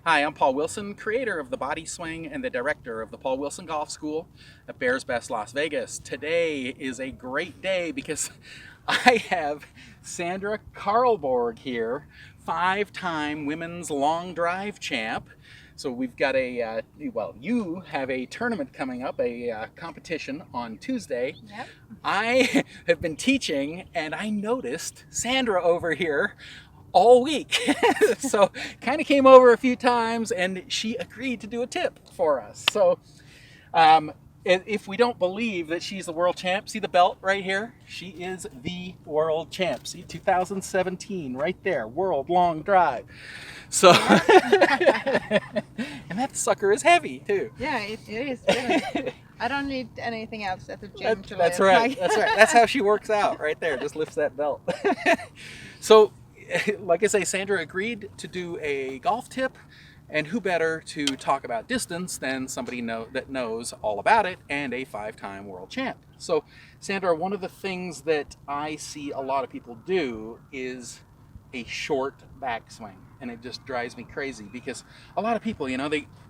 Hi, I'm Paul Wilson, creator of the Body Swing and the director of the Paul Wilson Golf School at Bears Best Las Vegas. Today is a great day because I have Sandra Carlborg here, five-time women's long drive champ. So we've got you have a tournament coming up, a competition on Tuesday. Yep. I have been teaching and I noticed Sandra over here all week. So kind of came over a few times and she agreed to do a tip for us. So um, if we don't believe that she's the world champ, see the belt right here? She is the world champ. See, 2017 right there, world long drive. So, and that sucker is heavy too. Yeah, it is. Really. I don't need anything else at the gym to That's live. right. That's right. That's how she works out right there. Just lifts that belt. So, like I say, Sandra agreed to do a golf tip, and who better to talk about distance than somebody that knows all about it and a five-time world champ. So, Sandra, one of the things that I see a lot of people do is a short backswing, and it just drives me crazy because a lot of people,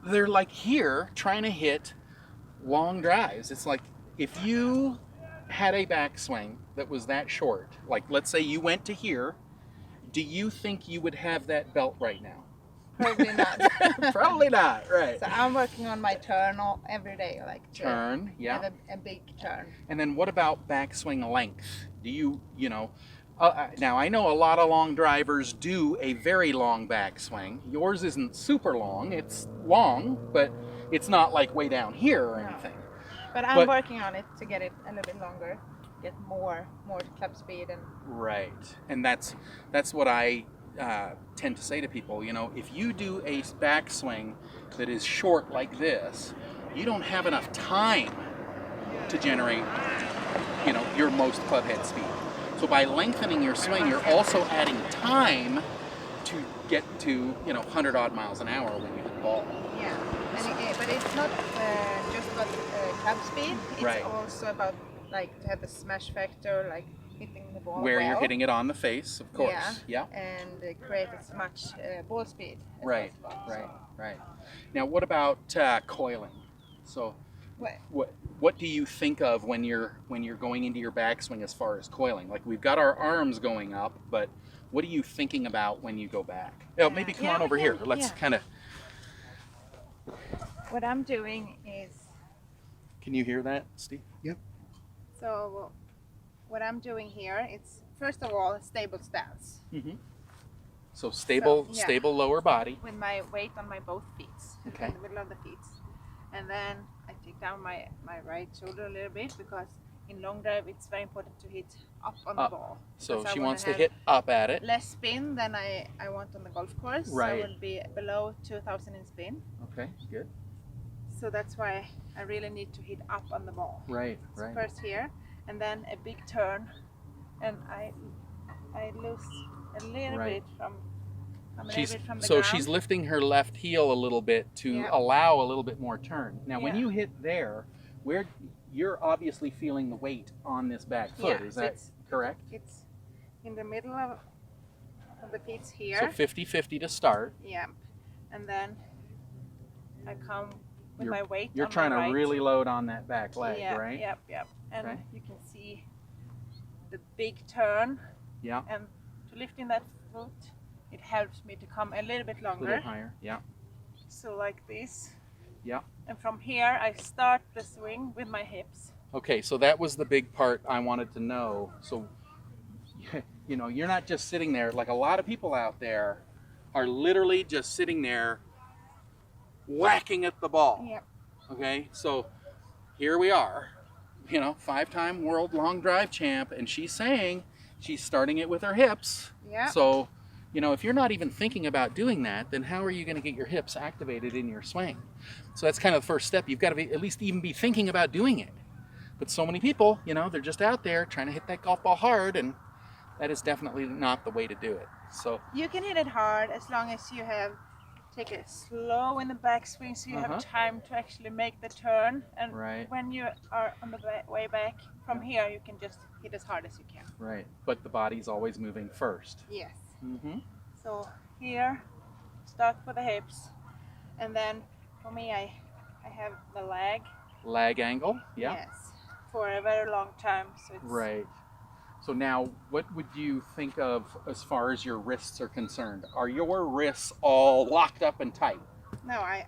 they're like here trying to hit long drives. It's like if you had a backswing that was that short, like let's say you went to here, do you think you would have that belt right now? Probably not. Probably not, right. So I'm working on my turn every day, like to Turn, yeah. have a big turn. And then what about backswing length? Do now I know a lot of long drivers do a very long backswing. Yours isn't super long, it's long, but it's not like way down here or No. anything. But I'm working on it to get it a little bit longer, get more club speed and. Right, and that's what I tend to say to people. If you do a backswing that is short like this, you don't have enough time to generate, your most club head speed. So by lengthening your swing, you're also adding time to get to 100 odd miles an hour when you hit the ball. Yeah, but it's not just about club speed. It's Right. also about like to have the smash factor, like hitting the ball Where you're well. hitting it on the face, of course. Yeah. And create as much ball speed as Right. possible. Right. So, Right. Now, what about coiling? So, what do you think of when you're going into your backswing as far as coiling? Like we've got our arms going up, but what are you thinking about when you go back? Maybe come on over here. Let's kind of. what I'm doing is Can you hear that, Steve? Yep. so what I'm doing here. It's first of all a stable stance Mm-hmm. So stable lower body. with my weight on my both feet, Okay. in the middle of the feet, and then I take down my right shoulder a little bit because in long drive it's very important to hit up on the ball. So Because I she wanna wants to have hit up at it. less spin than I want on the golf course. Right. So I will be below 2,000 in spin. Okay, good. So that's why I really need to hit up on the ball. Right, So right. first here, and then a big turn, and I lose a little Right. bit from. I'm a little bit from the So ground. she's lifting her left heel a little bit to Yeah. allow a little bit more turn. Now, when Yeah. you hit there, where you're obviously feeling the weight on this back foot, Yeah, is so that it's- correct? It's in the middle of the feet here. So 50-50 to start. Yeah, and then I come with You're- my weight. You're on trying my to right. really load on that back leg, Yeah, right? Yep. And Okay. you can see the big turn. Yeah. And to lift in that foot, it helps me to come a little bit A little longer. higher. Yeah. So like this. Yeah. And from here, I start the swing with my hips. Okay, so that was the big part I wanted to know. So, you're not just sitting there. Like a lot of people out there are literally just sitting there whacking at the ball. Yep. Okay, so here we are, five-time world long drive champ, and she's saying she's starting it with her hips. Yeah. So, if you're not even thinking about doing that, then how are you going to get your hips activated in your swing? So that's kind of the first step. You've got to at least even be thinking about doing it. But so many people, they're just out there trying to hit that golf ball hard, and that is definitely not the way to do it. So You can hit it hard as long as you take it slow in the backswing so you Uh-huh. have time to actually make the turn. And Right. when you are on the way back, from here you can just hit as hard as you can. right, but the body's always moving first. Yes. Mm-hmm. So here start for the hips, and then for me, I have the leg angle. Yeah. Yes, for a very long time. So it's Right. So now, what would you think of as far as your wrists are concerned? Are your wrists all locked up and tight? No, I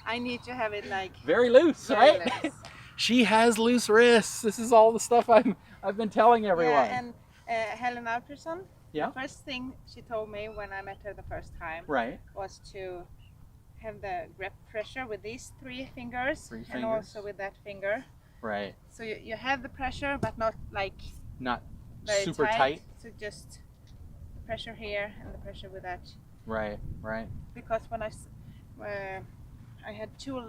I need to have it like Very loose, very right? loose. She has loose wrists. This is all the stuff I've been telling everyone. Yeah, and Helen Alfredsson, Yeah. the first thing she told me when I met her the first time Right. was to have the grip pressure with these three fingers, Three and fingers. also with that finger. Right. So you have the pressure, but not like Not very super tight. So just the pressure here and the pressure with that. Right. Right. Because when I had too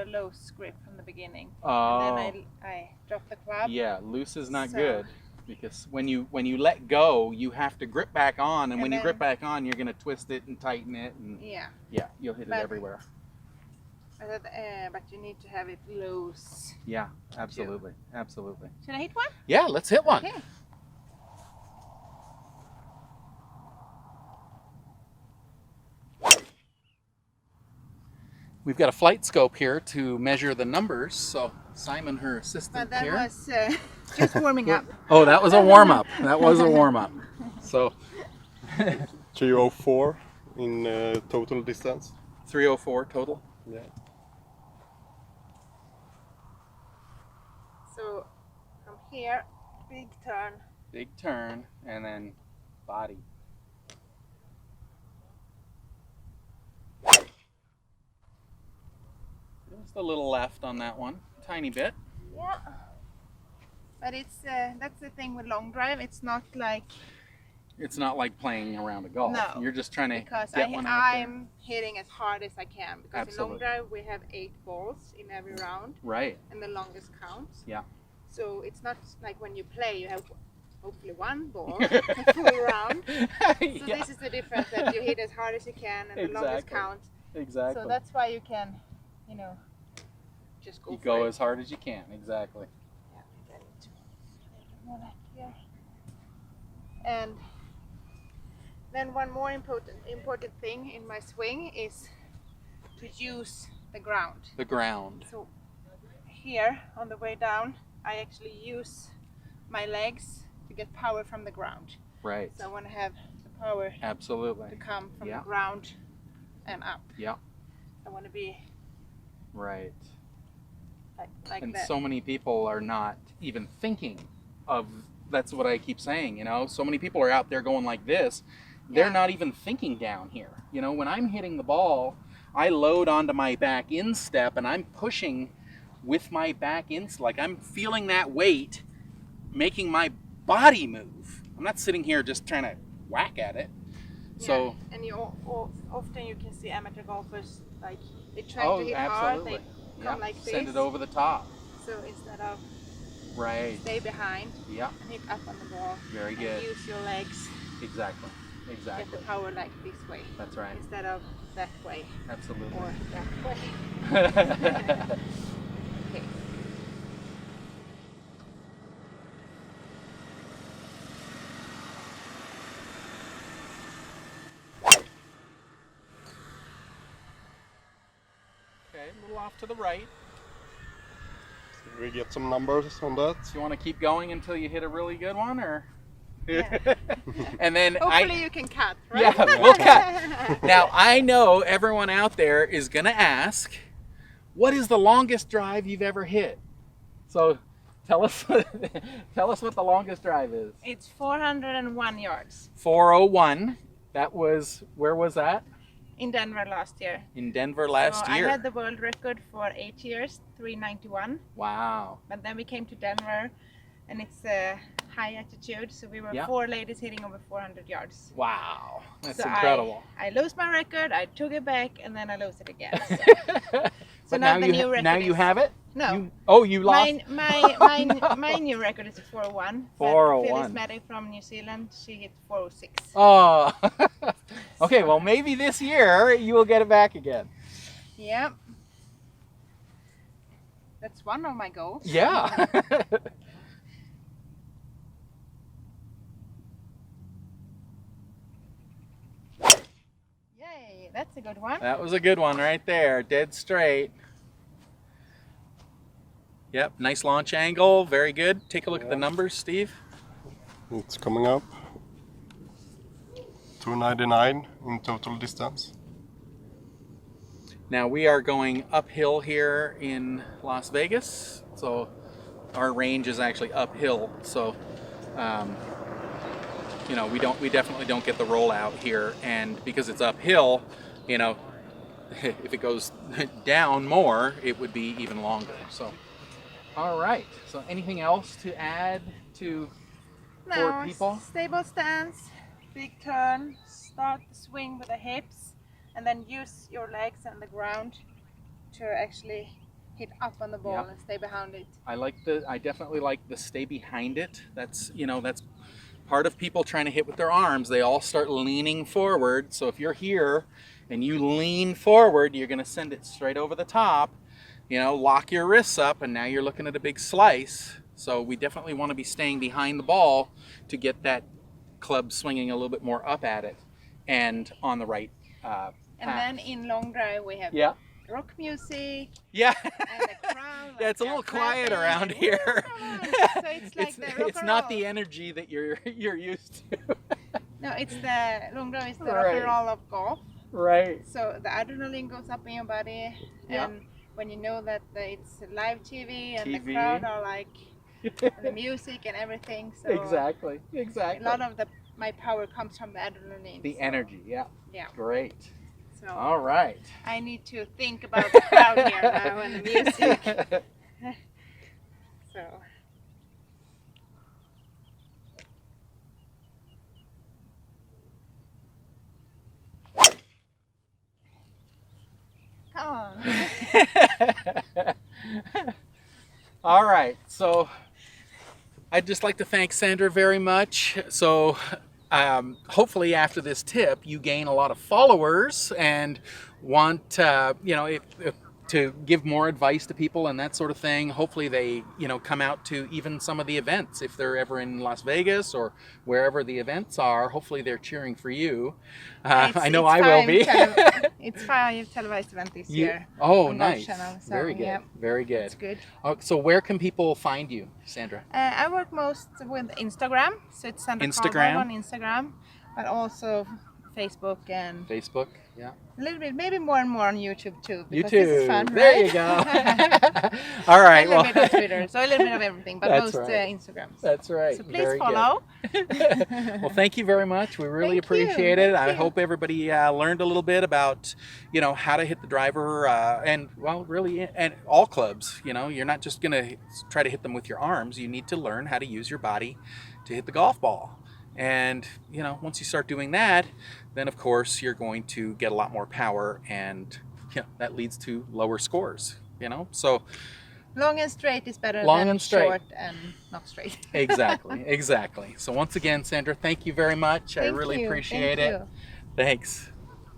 loose grip from the beginning, Oh. and then I dropped the club. Yeah, loose is not So- good, because when you let go, you have to grip back on, and when you then- grip back on, you're gonna twist it and tighten it, and Yeah, you'll hit it But- everywhere. but you need to have it loose. Yeah, absolutely, absolutely. Should I hit one? Yeah, let's hit one. Okay. We've got a flight scope here to measure the numbers. So Simon, her But assistant that here. was just warming up. Oh, that was a warm up. That was a warm up. So 304 in total distance. 304 total. Yeah. So from here, big turn. Big turn, and then body. Just a little left on that one, tiny bit. Yeah. But it's that's the thing with long drive. It's not like It's not like playing around a golf. No, You're just trying to because get one out there. I'm hitting as hard as I can. Because in long Absolutely. drive we have 8 balls in every round, Right. and the longest counts. Yeah. So it's not like when you play, you have hopefully one ball a full round. So Yeah, this is the difference, that you hit as hard as you can, and the longest Exactly. count. exactly. So that's why you can, just go You for go it. as hard as you can. Exactly. Yeah, maybe I need to a little more like here. And then one more important thing in my swing is to use the ground. The ground. So here on the way down, I actually use my legs to get power from the ground. Right. So I want to have the power to Absolutely. come from Yeah. the ground and up. Yeah. I want to be Right. like And that. so many people are not even thinking of, that's what I keep saying, so many people are out there going like this. They're Yeah. not even thinking down here. When I'm hitting the ball, I load onto my back instep and I'm pushing with my back instep. Like I'm feeling that weight making my body move. I'm not sitting here just trying to whack at it. So, Yeah. And often you can see amateur golfers, like they try oh, to hit absolutely. hard, they come like Send this. it over the top. So instead of Right. stay behind Yeah. and hit up on the ball, Very and good. use your legs, Exactly. get Exactly. the power like this way That's right. instead of that way Absolutely. or that way. Okay. Okay, a little off to the right. We get some numbers on that. Do you want to keep going until you hit a really good one, or? Yeah. And then Hopefully you can cut, right? Yeah, we'll cut. Now I know everyone out there is gonna ask, what is the longest drive you've ever hit? So tell us, tell us what the longest drive is. It's 401 yards 401. That was, where was that? in Denver last year. In Denver last So year. I had the world record for 8 years, 391. Wow. But then we came to Denver, and it's a high altitude, so we were Yeah. 4 ladies hitting over 400 yards. Wow. That's So incredible. I lost my record, I took it back, and then I lost it again. So, But now now the you new record now you is- have it? No, You lost? my new record is 401. but 401. Phyllis Maddox from New Zealand, she hit 406. Oh. Okay, well maybe this year you will get it back again. Yep. That's one of my goals. Yeah. that's a good one. That was a good one right there, dead straight. Yep, nice launch angle, very good. Take a look at the numbers, Steve. It's coming up. 299 in total distance. Now we are going uphill here in Las Vegas, so our range is actually uphill. So, you know, we definitely don't get the rollout here, and because it's uphill, you know, if it goes down more, it would be even longer. So, all right. So, anything else to add to for people? Stable stance, big turn, start the swing with the hips, and then use your legs and the ground to actually hit up on the ball Yep. and stay behind it. I definitely like the stay behind it. That's, you know, that's part of people trying to hit with their arms. They all start leaning forward. So if you're here and you lean forward, you're going to send it straight over the top. You know, lock your wrists up, and now you're looking at a big slice. So we definitely want to be staying behind the ball to get that club swinging a little bit more up at it and on the right And path. then in long drive we have Yeah. rock music Yeah. and the crowd. Yeah, it's a little quiet around here. So it's like the rock it's and not roll. the energy that you're used to. No, it's the long drive is the rock Right. and roll of golf. Right. So the adrenaline goes up in your body, Yeah. and when you know that it's live TV and TV. the crowd are like the music and everything. So Exactly. a lot of my power comes from the adrenaline. The so, energy, yeah. Yeah. Great. So All right. I need to think about the crowd here now and the music. So. Come on. All right. So I'd just like to thank Sandra very much. So hopefully after this tip, you gain a lot of followers and want, you know, if to give more advice to people and that sort of thing. Hopefully they, you know, come out to even some of the events if they're ever in Las Vegas or wherever the events are. Hopefully they're cheering for you. I know I will be. It's 5 televised events this year. Oh, on nice. Golf Channel, so, Very good. yeah, Very good. it's good. So where can people find you, Sandra? I work most with Instagram, so it's Sandra Instagram? Carlborg on Instagram, but also Facebook and Facebook, yeah. a little bit, maybe more and more on YouTube too. Because This is YouTube. fun, There right? you go. All right. A little Well, bit of Twitter, so a little bit of everything, but That's most right. Instagrams. that's right. So please Very follow. Good. Well, thank you very much. We really Thank you. appreciate it. Thank I you. hope everybody learned a little bit about, you know, how to hit the driver and, well, really, and all clubs. You know, you're not just going to try to hit them with your arms. You need to learn how to use your body to hit the golf ball. And, you know, once you start doing that, then of course you're going to get a lot more power, and you know, that leads to lower scores, you know. So Long and straight is better Long than and straight. short and not straight. exactly. So once again, Sandra, thank you very much. I Thank really you. appreciate Thank it. you. Thanks.